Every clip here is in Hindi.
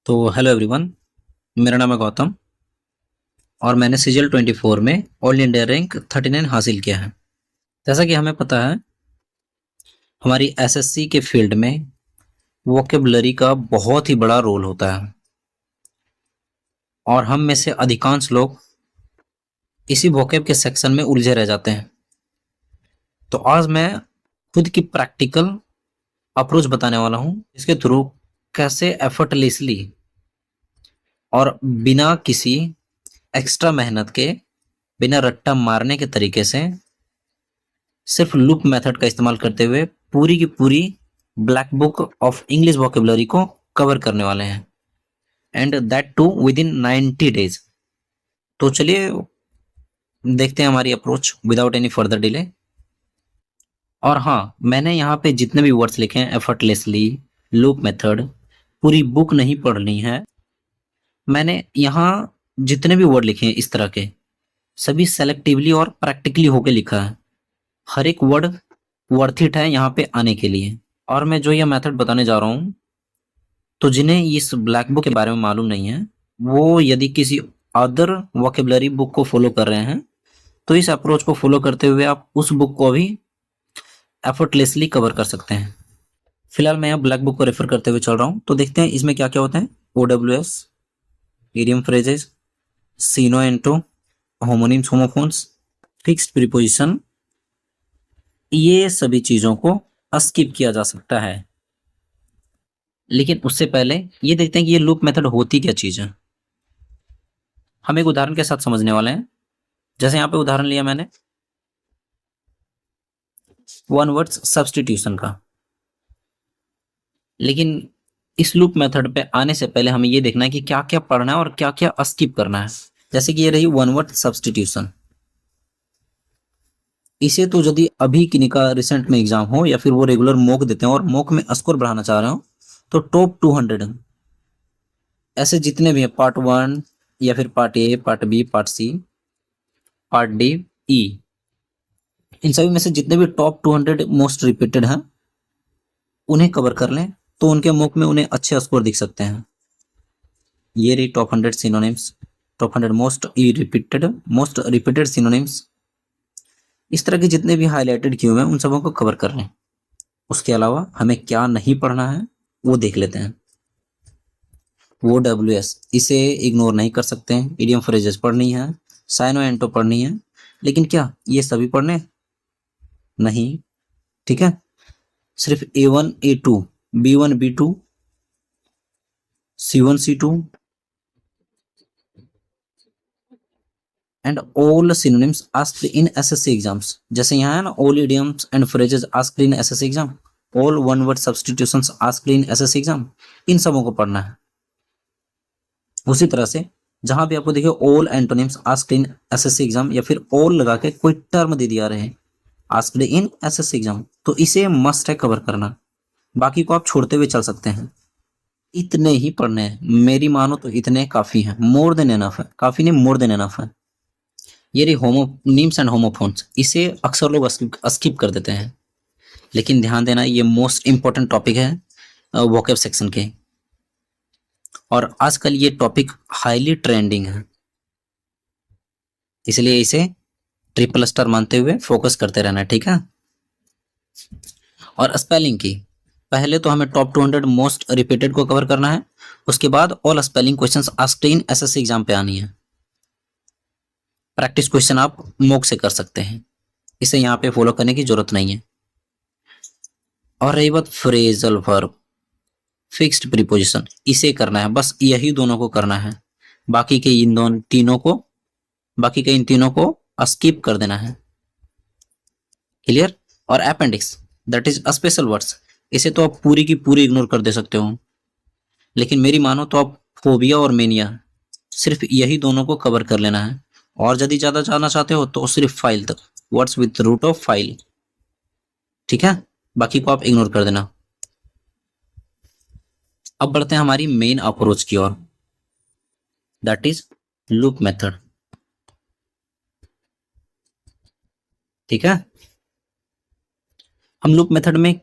तो हेलो एवरीवन। मेरा नाम है गौतम और मैंने सीजीएल 24 में ऑल इंडिया रैंक 39 हासिल किया है। जैसा कि हमें पता है, हमारी एसएससी के फील्ड में वोकेबलरी का बहुत ही बड़ा रोल होता है और हम में से अधिकांश लोग इसी वोकेब के सेक्शन में उलझे रह जाते हैं। तो आज मैं खुद की प्रैक्टिकल अप्रोच बताने वाला हूँ, इसके थ्रू कैसे एफर्टलेसली और बिना किसी एक्स्ट्रा मेहनत के, बिना रट्टा मारने के तरीके से, सिर्फ लूप मेथड का इस्तेमाल करते हुए पूरी की पूरी black book of English vocabulary को कवर करने वाले हैं, and that too with in 90 days. तो चलिए देखते हैं हमारी approach without any further delay. और हाँ, मैंने यहाँ पे जितने भी वर्ड्स लिखे हैं, एफर्टलेसली, लूप मेथड, पूरी बुक नहीं पढ़नी है। मैंने यहाँ जितने भी वर्ड लिखे हैं इस तरह के, सभी सेलेक्टिवली और प्रैक्टिकली होके लिखा है। हर एक वर्ड वर्थ इट है यहाँ पे आने के लिए। और मैं जो यह मेथड बताने जा रहा हूँ, तो जिन्हें इस ब्लैक बुक के बारे में मालूम नहीं है, वो यदि किसी अदर वोकेबलरी बुक को फॉलो कर रहे हैं, तो इस अप्रोच को फॉलो करते हुए आप उस बुक को भी एफर्टलेसली कवर कर सकते हैं। फिलहाल मैं यहाँ ब्लैक बुक को रेफर करते हुए चल रहा हूँ, तो देखते हैं इसमें क्या क्या होता है। OWS, इडियम फ्रेजेस, सीनो एंटो, होमोनिम्स, होमोफोन्स, फिक्स्ड प्रीपोजिशन, ये सभी चीजों को स्किप किया जा सकता है। लेकिन उससे पहले ये देखते हैं कि ये लूप मेथड होती क्या चीज है। हम एक उदाहरण के साथ समझने वाले हैं। जैसे यहाँ पे उदाहरण लिया मैंने वन वर्ड्स सब्स्टिट्यूशन का। लेकिन इस लूप मेथड पे आने से पहले हमें ये देखना है कि क्या क्या पढ़ना है और क्या क्या स्किप करना है। जैसे कि ये रही वन वर्ड सब्स्टिट्यूशन। इसे तो यदि अभी किन्हीं का रिसेंट में एग्जाम हो या फिर वो रेगुलर मॉक देते हैं और मॉक में स्कोर बढ़ाना चाह रहे हो, तो टॉप 200 ऐसे जितने भी हैं, पार्ट 1 या फिर part A, part B, part C, part D, E, इन सभी में से जितने भी टॉप 200 मोस्ट रिपीटेड हैं, उन्हें कवर कर लें, तो उनके मुख में उन्हें अच्छे स्कोर दिख सकते हैं। ये रही top 100 synonyms, top 100 most repeated synonyms. इस तरह के जितने भी हाईलाइटेड किए हुए हैं, उन सबों को कवर कर लें। उसके अलावा हमें क्या नहीं पढ़ना है वो देख लेते हैं। वो WS, इसे इग्नोर नहीं कर सकते हैं। इडियम फ्रेजेस पढ़नी है, साइनो एंटो पढ़नी है, लेकिन क्या ये सभी पढ़ने नहीं? ठीक है, सिर्फ A1 A2, B1 B2, C1 C2 and all synonyms asked in SSC exams. जैसे यहाँ है ना, all idioms and phrases asked in SSC exam, all one word substitutions asked in SSC exam, इन सबों को पढ़ना है। उसी तरह से जहां भी आपको देखिए all antonyms asked in SSC exam, या फिर ऑल लगा के कोई टर्म दे दिया रहे आस्क्ड इन SSC एग्जाम, तो इसे मस्ट है कवर करना। बाकी को आप छोड़ते हुए चल सकते हैं। इतने ही पढ़ने हैं, मेरी मानो तो इतने काफी हैं, मोर देन एनफ है। काफी नहीं, मोर देन एनफ है। ये रही होमोनीम्स एंड होमोफोन्स। इसे अक्सर लोग स्किप कर देते हैं, लेकिन ध्यान देना, ये मोस्ट इंपॉर्टेंट टॉपिक है वोकैब सेक्शन के, और आजकल ये टॉपिक हाईली ट्रेंडिंग है, इसलिए इसे ट्रिपल स्टार मानते हुए फोकस करते रहना है, ठीक है। और स्पेलिंग की, पहले तो हमें टॉप 200 मोस्ट रिपीटेड को कवर करना है, उसके बाद all spelling questions asked in SSC exam पे आनी है। प्रैक्टिस क्वेश्चन आप मॉक से कर सकते हैं, इसे यहाँ पे फॉलो करने की जरूरत नहीं है। और रही बात फ्रेजल वर्ब, फिक्स्ड प्रीपोजिशन, इसे करना है, बस यही दोनों को करना है। बाकी के इन तीनों को स्किप कर देना है। क्लियर? और appendix, that is special words, इसे तो आप पूरी की पूरी इग्नोर कर दे सकते हो, लेकिन मेरी मानो तो आप फोबिया और मेनिया, सिर्फ यही दोनों को कवर कर लेना है। और यदि ज्यादा जानना चाहते हो तो सिर्फ फाइल तक, words with root of file, ठीक है। बाकी को आप इग्नोर कर देना। अब बढ़ते हैं हमारी मेन अप्रोच की ओर, दैट इज लूप मेथड, ठीक है। हम लूप मेथड में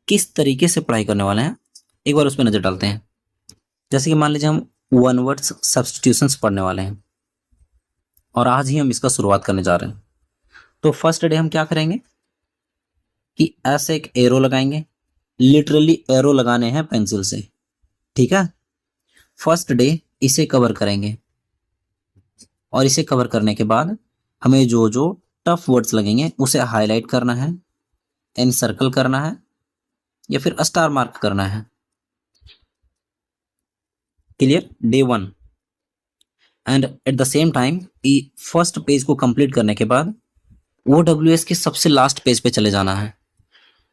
किस तरीके से पढ़ाई करने वाले हैं, एक बार उस पर नजर डालते हैं। जैसे कि मान लीजिए हम वन वर्ड्स सब्स्टिट्यूशंस पढ़ने वाले हैं और आज ही हम इसका शुरुआत करने जा रहे हैं। तो फर्स्ट डे हम क्या करेंगे कि ऐसे एक एरो लगाएंगे, लिटरली एरो लगाने हैं पेंसिल से, ठीक है। फर्स्ट डे इसे कवर करेंगे और इसे कवर करने के बाद हमें जो जो टफ वर्ड्स लगेंगे उसे हाईलाइट करना है, एन सर्कल करना है या फिर स्टार मार्क करना है। Clear? Day 1 and at the same time first page को कंप्लीट करने के बाद OWS के सबसे लास्ट पेज पे चले जाना है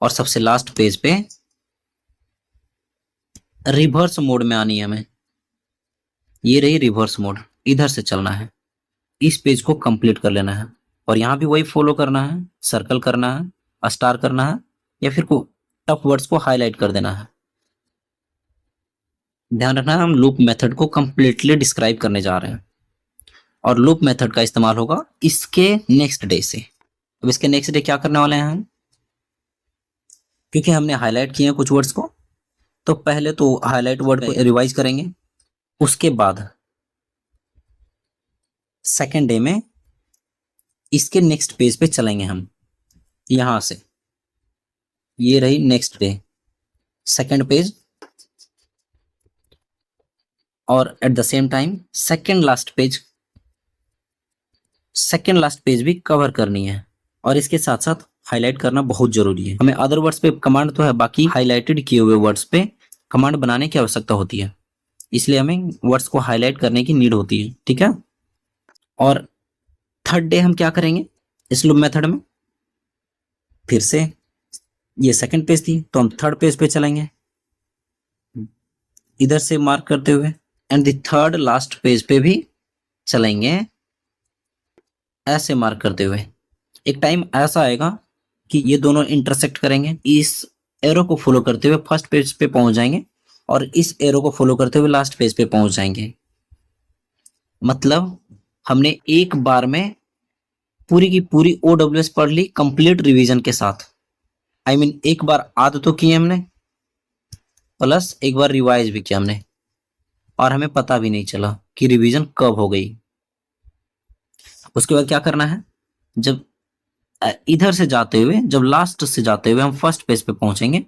और सबसे लास्ट पेज पे रिवर्स मोड में आनी है हमें। ये रही रिवर्स मोड, इधर से चलना है, इस पेज को कंप्लीट कर लेना है और यहां भी वही फॉलो करना है, सर्कल करना है, स्टार करना है या फिर को टफ वर्ड्स को हाईलाइट कर देना है। ध्यान रखना है हम लूप मेथड को कंप्लीटली डिस्क्राइब करने जा रहे हैं और लूप मेथड का इस्तेमाल होगा इसके नेक्स्ट डे से। अब इसके नेक्स्ट डे क्या करने वाले हैं हम, क्योंकि हमने हाईलाइट किए हैं कुछ वर्ड्स को, तो पहले तो हाईलाइट वर्ड को रिवाइज करेंगे, उसके बाद सेकेंड डे में इसके नेक्स्ट पेज पे चलेंगे हम। यहां से ये रही नेक्स्ट डे, सेकेंड पेज और at the same time second last page भी कवर करनी है और इसके साथ साथ हाईलाइट करना बहुत जरूरी है। हमें अदर वर्ड्स पे कमांड तो है, बाकी हाईलाइटेड किए हुए वर्ड्स पे कमांड बनाने की आवश्यकता होती है, इसलिए हमें वर्ड्स को हाईलाइट करने की नीड होती है, ठीक है। और थर्ड डे हम क्या करेंगे इस लूप मेथड में, फिर से ये सेकंड पेज थी तो हम थर्ड पेज पे चलेंगे इधर से मार्क करते हुए and the third last page पे भी चलेंगे ऐसे मार्क करते हुए। एक टाइम ऐसा आएगा कि ये दोनों इंटरसेक्ट करेंगे, इस एरो को फॉलो करते हुए फर्स्ट पेज पे पहुंच जाएंगे और इस एरो को फॉलो करते हुए लास्ट पेज पे पहुंच जाएंगे। मतलब हमने एक बार में पूरी की पूरी OWS पढ़ ली कंप्लीट रिवीजन के साथ। I mean, एक बार आद तो की हमने प्लस एक बार रिवाइज भी किया हमने और हमें पता भी नहीं चला कि रिवीजन कब हो गई। उसके बाद क्या करना है, जब इधर से जाते हुए, जब लास्ट से जाते हुए हम फर्स्ट पेज पे पहुंचेंगे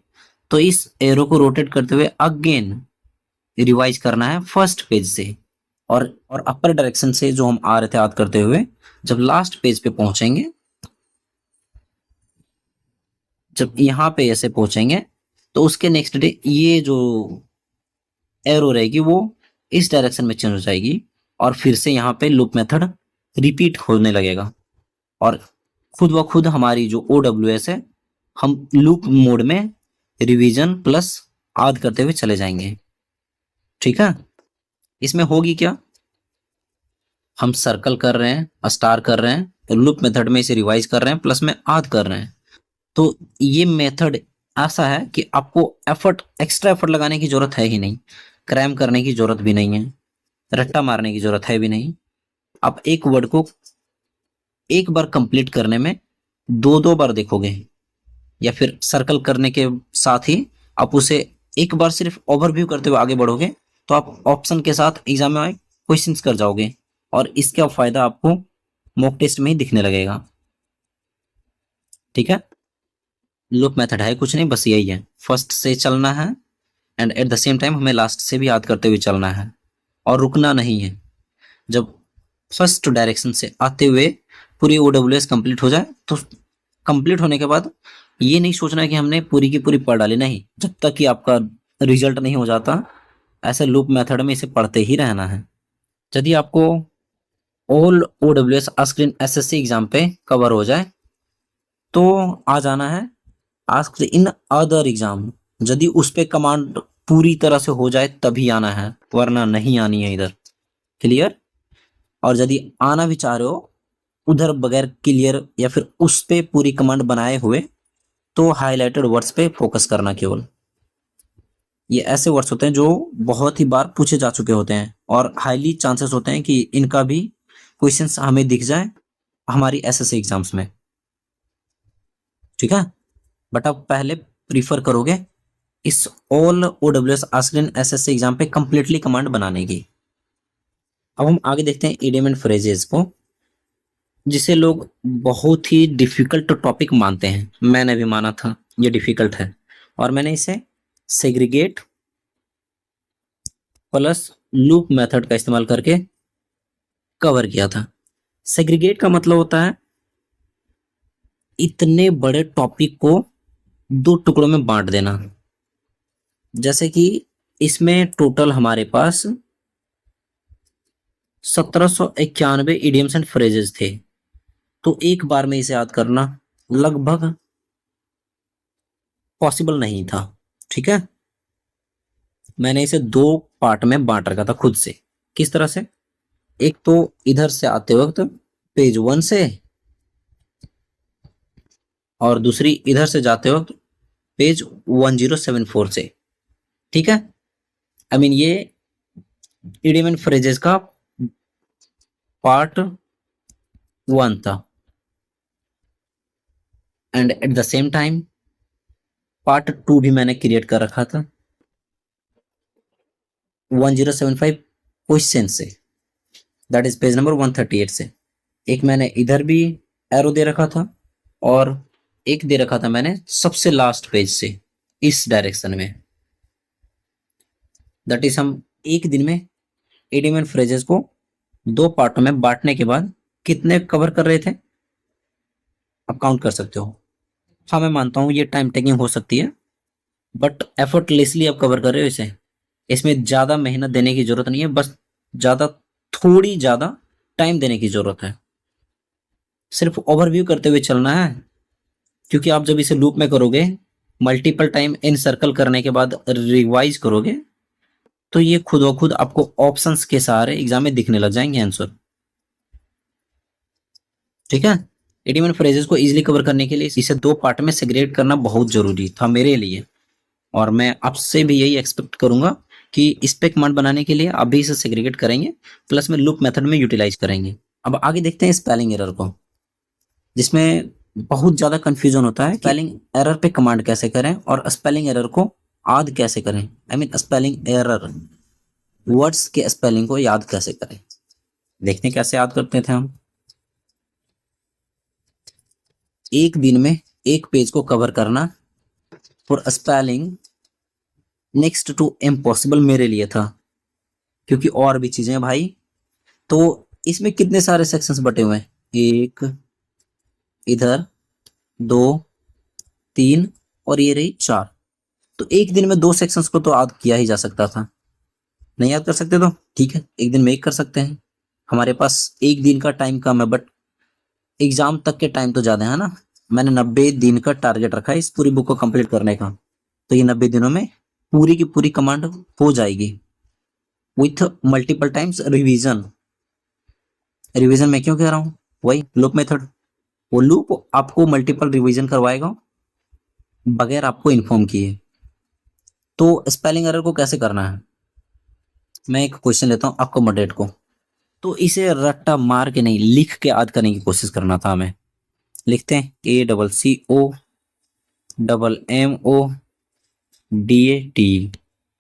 तो इस एरो को रोटेट करते हुए अगेन रिवाइज करना है फर्स्ट पेज से और अपर डायरेक्शन से जो हम आ रहे थे याद करते हुए, जब लास्ट पेज पे पहुंचेंगे, जब यहां पे ऐसे पहुंचेंगे तो उसके नेक्स्ट डे ये जो एरो रहेगी वो इस डायरेक्शन में चेंज हो जाएगी और फिर से यहाँ पे लूप मेथड रिपीट होने लगेगा और खुद व खुद हमारी जो OWS है हम लूप मोड में रिवीजन प्लस आद करते हुए चले जाएंगे, ठीक है। इसमें होगी क्या, हम सर्कल कर रहे हैं, स्टार कर रहे हैं, तो लूप मेथड में इसे रिवाइज कर रहे हैं, प्लस में आद कर रहे हैं। तो ये मेथड ऐसा है कि आपको एक्स्ट्रा एफर्ट लगाने की जरूरत है ही नहीं, क्रैम करने की जरूरत भी नहीं है, रट्टा मारने की जरूरत है भी नहीं। आप एक वर्ड को एक बार कंप्लीट करने में दो बार देखोगे या फिर सर्कल करने के साथ ही आप उसे एक बार सिर्फ ओवरव्यू करते हुए आगे बढ़ोगे तो आप ऑप्शन के साथ एग्जाम में क्वेश्चंस कर जाओगे और इसका फायदा आपको मॉक टेस्ट में ही दिखने लगेगा, ठीक है। लूप मेथड है कुछ नहीं, बस यही है, फर्स्ट से चलना है and at the same time हमें लास्ट से भी याद करते हुए चलना है और रुकना नहीं है। जब फर्स्ट डायरेक्शन से आते हुए पूरी OWS कंप्लीट हो जाए तो कंप्लीट होने के बाद ये नहीं सोचना है कि हमने पूरी की पूरी पढ़ डाली, नहीं, जब तक कि आपका रिजल्ट नहीं हो जाता ऐसे लूप मेथड में इसे पढ़ते ही रहना है। यदि आपको all OWS screen SSC exam पे कवर हो जाए तो आ जाना है आस्क इन अदर एग्जाम, यदि उस पे कमांड पूरी तरह से हो जाए तभी आना है, वरना नहीं आनी है इधर, क्लियर। और यदि आना भी चाह रहे हो उधर बगैर क्लियर या फिर उस पे पूरी कमांड बनाए हुए तो हाईलाइटेड वर्ड्स पे फोकस करना केवल। ये ऐसे वर्ड्स होते हैं जो बहुत ही बार पूछे जा चुके होते हैं और हाईली चांसेस होते हैं कि इनका भी क्वेश्चंस हमें दिख जाए हमारी SSC एग्जाम्स में, ठीक है। बट आप पहले प्रीफर करोगे इस all OWS asked SSC exam पे कंप्लीटली कमांड बनाने की। अब हम आगे देखते हैं इडियम एंड फ्रेजेस को, जिसे लोग बहुत ही डिफिकल्ट टॉपिक मानते हैं। मैंने भी माना था ये डिफिकल्ट है, और मैंने इसे सेग्रीगेट प्लस लूप मेथड का इस्तेमाल करके कवर किया था। सेग्रीगेट का मतलब होता है इतने बड़े टॉपिक को दो टुकड़ों में बांट देना। जैसे कि इसमें टोटल हमारे पास 1791 इडियम्स एंड फ्रेजेस थे, तो एक बार में इसे याद करना लगभग पॉसिबल नहीं था। ठीक है, मैंने इसे दो पार्ट में बांट रखा था खुद से। किस तरह से? एक तो इधर से आते वक्त पेज 1 से, और दूसरी इधर से जाते वक्त पेज 1074 से। ठीक है, आई मीन ये इडियम एंड फ्रेजेस का पार्ट 1 था, and at the same time part 2 भी मैंने क्रिएट कर रखा था 1075 क्वेश्चन से, दैट इज पेज नंबर 138 से। एक मैंने इधर भी एरो दे रखा था, और एक दे रखा था मैंने सबसे लास्ट पेज से इस डायरेक्शन में। दैट इज हम एक दिन में इडियम एंड फ्रेजेस को दो पार्टों में बांटने के बाद कितने कवर कर रहे थे, आप काउंट कर सकते हो। हाँ, मैं मानता हूँ ये टाइम टेकिंग हो सकती है, बट एफर्टलेसली आप कवर कर रहे हो इसे। इसमें ज्यादा मेहनत देने की जरूरत नहीं है, बस थोड़ी ज्यादा टाइम देने की जरूरत है। सिर्फ ओवरव्यू करते हुए चलना है, क्योंकि आप जब इसे लूप में करोगे, मल्टीपल टाइम इन सर्कल करने के बाद रिवाइज करोगे, तो ये खुद ब खुद आपको ऑप्शंस के सहारे एग्जाम में दिखने लग जाएंगे आंसर। ठीक है, इडियम एंड फ्रेजेस को इजीली कवर करने के लिए इसे दो पार्ट में सेग्रेगेट करना बहुत जरूरी था मेरे लिए, और मैं आपसे भी यही एक्सपेक्ट करूंगा कि इस पे कमांड बनाने के लिए आप भी इसे सेग्रीगेट करेंगे, प्लस में लूप मेथड में यूटिलाइज करेंगे। अब आगे देखते हैं स्पेलिंग एरर को, जिसमें बहुत ज्यादा कंफ्यूजन होता है। स्पेलिंग एरर पे कमांड कैसे करें और स्पेलिंग एरर को याद कैसे करें, I mean spelling error, words के स्पेलिंग को याद कैसे करें। देखते हैं कैसे याद करते थे हम। एक दिन में एक पेज को कवर करना for spelling next to impossible मेरे लिए था, क्योंकि और भी चीजें हैं भाई। तो इसमें कितने सारे सेक्शंस बटे हुए हैं, एक इधर, 2, 3 और ये रही 4। तो एक दिन में दो सेक्शंस को तो याद किया ही जा सकता था। नहीं याद कर सकते तो ठीक है, एक दिन में एक कर सकते हैं। हमारे पास एक दिन का टाइम कम है, बट एग्जाम तक के टाइम तो ज्यादा है ना। मैंने 90 दिन का टारगेट रखा है इस पूरी बुक को कंप्लीट करने का, तो ये 90 दिनों में पूरी की पूरी कमांड हो जाएगी with multiple times revision. Revision मैं क्यों कह रहा हूं, वही लूप मेथड, वो लूप आपको मल्टीपल रिवीजन करवाएगा बगैर आपको इन्फॉर्म किए। तो स्पेलिंग एरर को कैसे करना है, मैं एक क्वेश्चन लेता हूं आपको मॉडरेट को, तो इसे रट्टा मार के नहीं, लिख के याद करने की कोशिश करना था हमें। लिखते हैं ACCOMMODAT,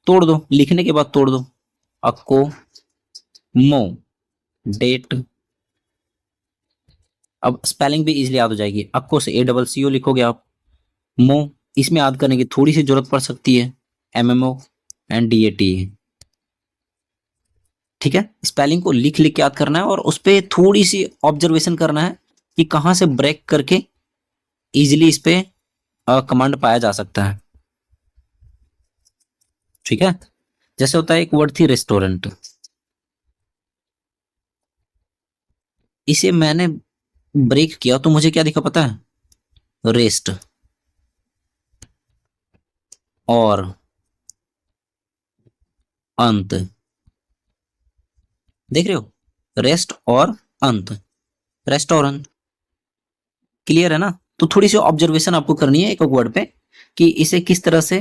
तोड़ दो, लिखने के बाद तोड़ दो, अक्को मो डेट। अब स्पेलिंग भी इजीली याद हो जाएगी। अक्को से ACCO लिखोगे आप, मो इसमें याद करने की थोड़ी सी जरूरत पड़ सकती है, MMO एंड DAT। ठीक है, स्पेलिंग को लिख लिख के याद करना है, और उस पर थोड़ी सी ऑब्जर्वेशन करना है कि कहां से ब्रेक करके इजीली इस पे कमांड पाया जा सकता है। ठीक है, जैसे होता है एक वर्ड थी रेस्टोरेंट, इसे मैंने ब्रेक किया तो मुझे क्या दिखा पता है, रेस्ट और अंत। देख रहे हो, रेस्ट और अंत, रेस्टोरेंट। क्लियर है ना। तो थोड़ी सी ऑब्जर्वेशन आपको करनी है एक वर्ड पे कि इसे किस तरह से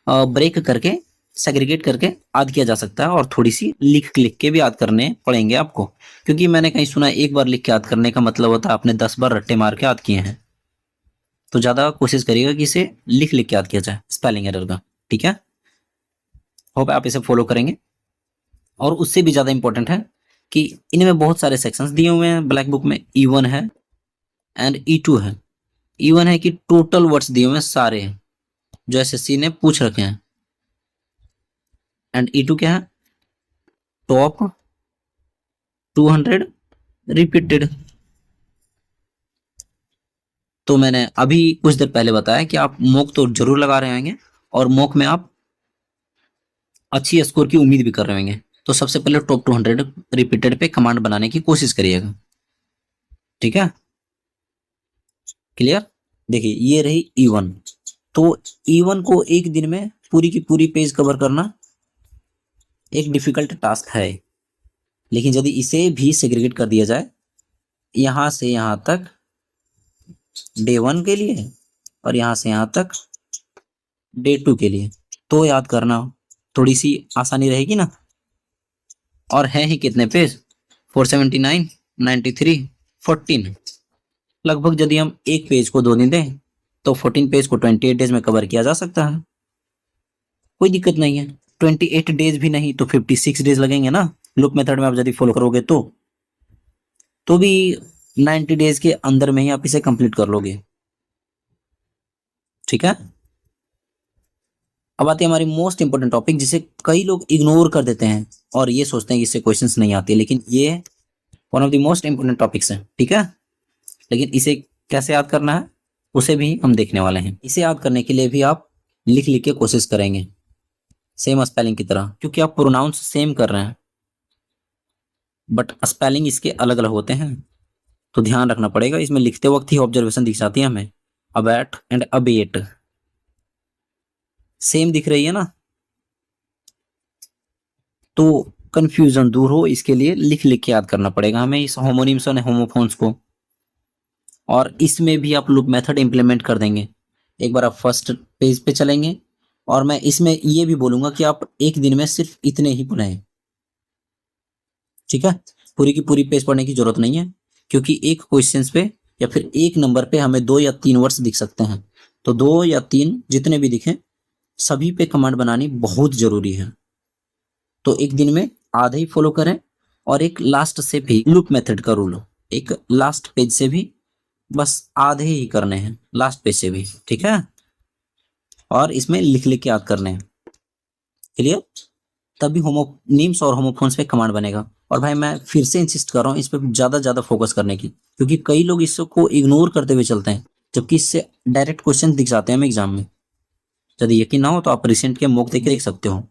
ब्रेक करके सेग्रीगेट करके याद किया जा सकता है, और थोड़ी सी लिख लिख के भी याद करने पड़ेंगे आपको, क्योंकि मैंने कहीं सुना एक बार लिख के याद करने का मतलब होता है आपने 10 बार रट्टे मार के याद किए हैं। तो ज्यादा कोशिश करिएगा कि इसे लिख लिख के याद किया जाए स्पेलिंग एरर का। ठीक है, होप आप इसे फॉलो करेंगे। और उससे भी ज्यादा इंपॉर्टेंट है कि इनमें बहुत सारे सेक्शंस दिए हुए हैं ब्लैक बुक में। E1 है एंड E2 है। E1 है कि टोटल वर्ड्स दिए हुए हैं सारे जो SSC ने पूछ रखे हैं, एंड E2 क्या है, टॉप 200 रिपीटेड। तो मैंने अभी कुछ देर पहले बताया कि आप मॉक तो जरूर लगा रहे होंगे और मॉक में आप अच्छी स्कोर की उम्मीद भी कर रहे होंगे। तो सबसे पहले टॉप 200 रिपीटेड पे कमांड बनाने की कोशिश करिएगा, ठीक है, क्लियर। देखिए ये रही E1। तो E1 को एक दिन में पूरी की पूरी पेज कवर करना एक डिफिकल्ट टास्क है, लेकिन यदि इसे भी सेग्रीगेट कर दिया जाए यहां से यहां तक डे 1 के लिए और यहां से यहां तक डे 2 के लिए, तो याद करना थोड़ी सी आसानी रहेगी ना। और है ही कितने पेज, 479, 93, 14। लगभग यदि हम एक पेज को 2 दिन दें तो 14 पेज को 28 डेज में कवर किया जा सकता है, कोई दिक्कत नहीं है। 28 डेज भी नहीं तो 56 डेज लगेंगे ना, लूप मेथड में आप यदि फॉलो करोगे तो भी 90 डेज के अंदर में ही आप इसे कंप्लीट कर लोगे, ठीक है। अब आती है हमारी मोस्ट इंपोर्टेंट टॉपिक, जिसे कई लोग इग्नोर कर देते हैं और ये सोचते हैं कि इससे क्वेश्चंस नहीं आते, लेकिन ये one of the most important topics है, ठीक है। लेकिन इसे कैसे याद करना है उसे भी हम देखने वाले हैं। इसे याद करने के लिए भी आप लिख लिख के कोशिश करेंगे सेम स्पेलिंग की तरह, क्योंकि आप प्रोनाउंस सेम कर रहे हैं बट स्पेलिंग इसके अलग अलग होते हैं, तो ध्यान रखना पड़ेगा। इसमें लिखते वक्त ही ऑब्जर्वेशन दिख जाती है हमें, अबैट एंड अबेट सेम दिख रही है ना, तो कंफ्यूजन दूर हो इसके लिए लिख लिख के याद करना पड़ेगा हमें इस होमोनिम्स और होमोफोन्स को। और इसमें भी आप लूप मेथड इंप्लीमेंट कर देंगे। एक बार आप फर्स्ट पेज पे चलेंगे और मैं इसमें ये भी बोलूंगा कि आप एक दिन में सिर्फ इतने ही पढ़ें, ठीक है। पूरी की पूरी पेज पढ़ने की जरूरत नहीं है, क्योंकि एक क्वेश्चन पे या फिर एक नंबर पे हमें 2 या 3 वर्ड्स दिख सकते हैं, तो 2 या 3 जितने भी दिखें सभी पे कमांड बनानी बहुत जरूरी है। तो एक दिन में आधे ही फॉलो करें और एक लास्ट से भी लूप मेथड का रूल, एक लास्ट पेज से भी बस आधे ही करने हैं, लास्ट पेज से भी, ठीक है। और इसमें लिख लिख के याद करने हैं, क्लियर। तभी होमोनिम्स और होमोफोन्स पे कमांड बनेगा। और भाई मैं फिर से इंसिस्ट कर रहा हूँ इस पर ज्यादा फोकस करने की, क्योंकि कई लोग इसको इग्नोर करते हुए चलते हैं, जबकि इससे डायरेक्ट क्वेश्चन दिख जाते हैं हमें एग्जाम में। यदि यकीन ना हो तो आप रिसेंट के मॉक देख सकते हो।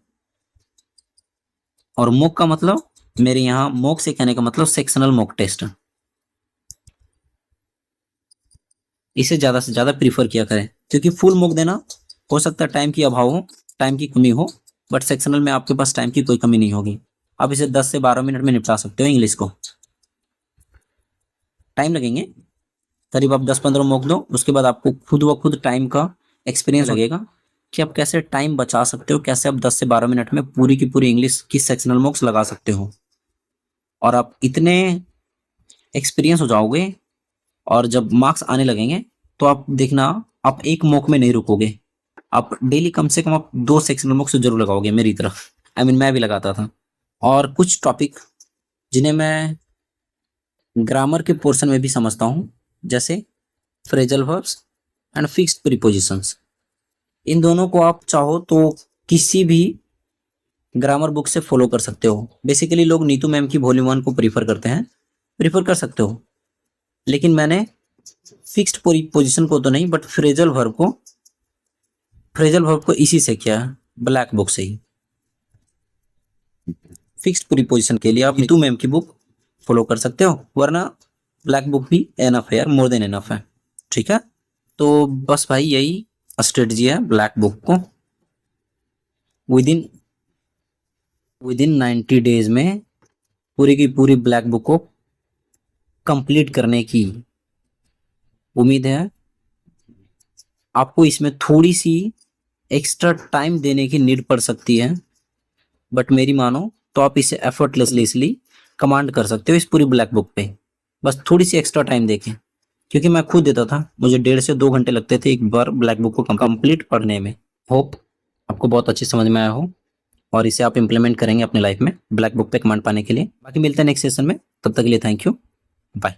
और मॉक का मतलब, मेरे यहाँ मॉक से कहने का मतलब सेक्शनल मॉक टेस्ट, इसे ज्यादा से ज्यादा प्रीफर किया करें, क्योंकि फुल मॉक देना हो सकता है टाइम की अभाव हो, टाइम की कमी हो, बट सेक्शनल में आपके पास टाइम की कोई कमी नहीं होगी। आप इसे 10 से 12 मिनट में निपटा सकते हो। इंग्लिश को टाइम लगेंगे करीब, आप 10-15 मॉक दो, उसके बाद आपको खुद व खुद टाइम का एक्सपीरियंस लगेगा कि आप कैसे टाइम बचा सकते हो, कैसे आप 10 से 12 मिनट में पूरी की पूरी इंग्लिश की सेक्शनल मॉक्स लगा सकते हो। और आप इतने एक्सपीरियंस हो जाओगे और जब मार्क्स आने लगेंगे तो आप देखना आप एक मॉक में नहीं रुकोगे, आप डेली कम से कम आप 2 सेक्शनल मॉक्स जरूर लगाओगे मेरी तरफ। मैं भी लगाता था। और कुछ टॉपिक जिन्हें मैं ग्रामर के पोर्शन में भी समझता हूँ, जैसे phrasal verbs and fixed prepositions, इन दोनों को आप चाहो तो किसी भी ग्रामर बुक से फॉलो कर सकते हो। बेसिकली लोग नीतू मैम की वॉल्यूम 1 को प्रीफर करते हैं, प्रीफर कर सकते हो, लेकिन मैंने फिक्स्ड प्रीपोजिशन को तो नहीं बट फ्रेजल वर्ब को इसी से किया, ब्लैक बुक से ही। फिक्स्ड प्रीपोजिशन के लिए आप नीतू मैम की बुक फॉलो कर सकते हो, वरना ब्लैक बुक भी एनफ है यार, मोर देन एनफ है, ठीक है। तो बस भाई यही स्ट्रेटजी है ब्लैक बुक को विदिन 90 डेज में पूरी की पूरी ब्लैक बुक को कंप्लीट करने की उम्मीद है। आपको इसमें थोड़ी सी एक्स्ट्रा टाइम देने की नीड पड़ सकती है, बट मेरी मानो तो आप इसे एफर्टलेसली कमांड कर सकते हो इस पूरी ब्लैक बुक पे, बस थोड़ी सी एक्स्ट्रा टाइम देखें। क्योंकि मैं खुद देता था, मुझे 1.5 से 2 घंटे लगते थे एक बार ब्लैक बुक को कंप्लीट पढ़ने में। होप आपको बहुत अच्छी समझ में आया हो और इसे आप इम्प्लीमेंट करेंगे अपने लाइफ में ब्लैक बुक पे कमांड पाने के लिए। बाकी मिलते हैं नेक्स्ट सेशन में, तब तक के लिए थैंक यू, बाय।